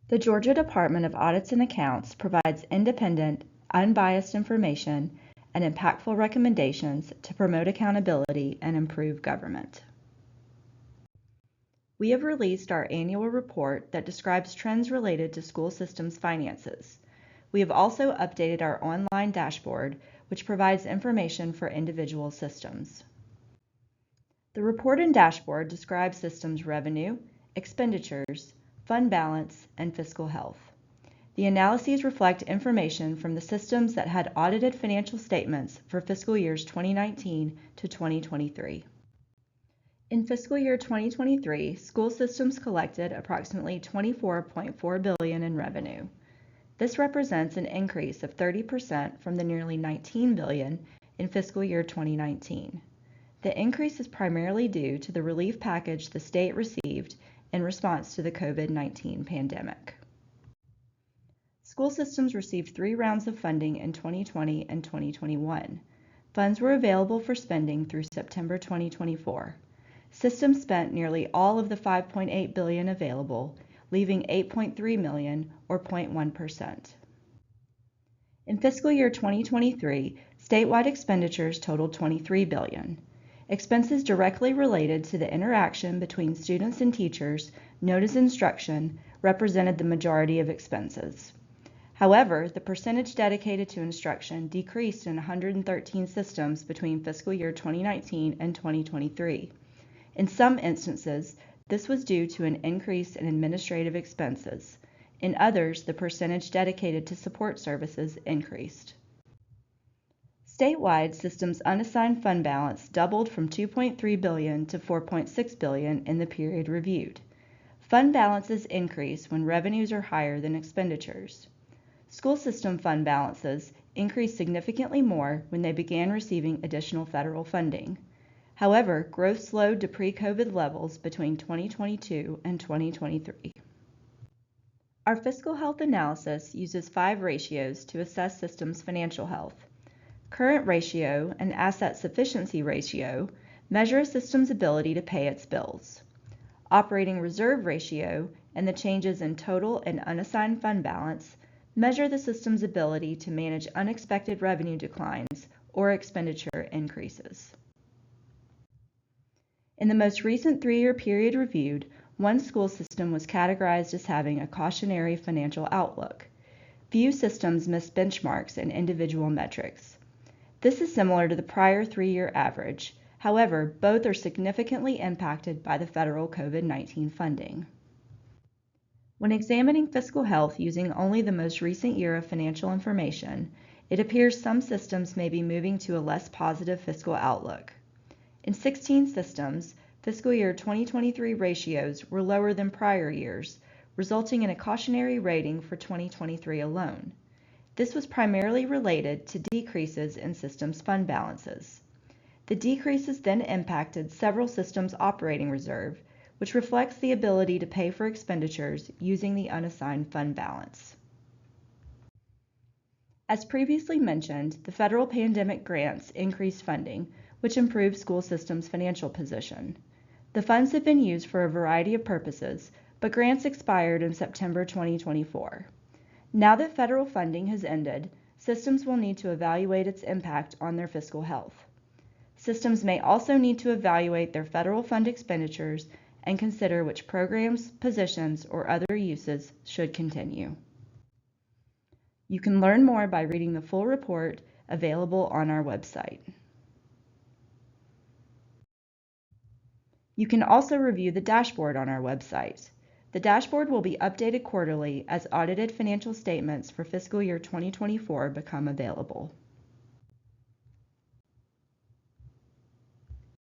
The Georgia Department of Audits and Accounts provides independent, unbiased information and impactful recommendations to promote accountability and improve government. We have released our annual report that describes trends related to school systems finances. We have also updated our online dashboard, which provides information for individual systems. The report and dashboard describe systems revenue, expenditures, fund balance, and fiscal health. The analyses reflect information from the systems that had audited financial statements for fiscal years 2019 to 2023. In fiscal year 2023, school systems collected approximately $24.4 billion in revenue. This represents an increase of 30% from the nearly $19 billion in fiscal year 2019. The increase is primarily due to the relief package the state received in response to the COVID-19 pandemic. School systems received 3 rounds of funding in 2020 and 2021. Funds were available for spending through September 2024. Systems spent nearly all of the $5.8 billion available, leaving $8.3 million, or 0.1%. In fiscal year 2023, statewide expenditures totaled $23 billion. Expenses directly related to the interaction between students and teachers, known as instruction, represented the majority of expenses. However, the percentage dedicated to instruction decreased in 113 systems between fiscal year 2019 and 2023. In some instances, this was due to an increase in administrative expenses. In others, the percentage dedicated to support services increased. Statewide, systems unassigned fund balance doubled from $2.3 billion to $4.6 billion in the period reviewed. Fund balances increase when revenues are higher than expenditures. School system fund balances increased significantly more when they began receiving additional federal funding. However, growth slowed to pre-COVID levels between 2022 and 2023. Our fiscal health analysis uses 5 ratios to assess systems' financial health. Current ratio and asset sufficiency ratio measure a system's ability to pay its bills. Operating reserve ratio and the changes in total and unassigned fund balance measure the system's ability to manage unexpected revenue declines or expenditure increases. In the most recent 3-year period reviewed, one school system was categorized as having a cautionary financial outlook. Few systems missed benchmarks in individual metrics. This is similar to the prior 3-year average. However, both are significantly impacted by the federal COVID-19 funding. When examining fiscal health using only the most recent year of financial information, it appears some systems may be moving to a less positive fiscal outlook. In 16 systems, fiscal year 2023 ratios were lower than prior years, resulting in a cautionary rating for 2023 alone. This was primarily related to decreases in systems fund balances. The decreases then impacted several systems' operating reserve, which reflects the ability to pay for expenditures using the unassigned fund balance. As previously mentioned, the federal pandemic grants increased funding, which improved school systems' financial position. The funds have been used for a variety of purposes, but grants expired in September 2024. Now that federal funding has ended, systems will need to evaluate its impact on their fiscal health. Systems may also need to evaluate their federal fund expenditures and consider which programs, positions, or other uses should continue. You can learn more by reading the full report available on our website. You can also review the dashboard on our website. The dashboard will be updated quarterly as audited financial statements for fiscal year 2024 become available.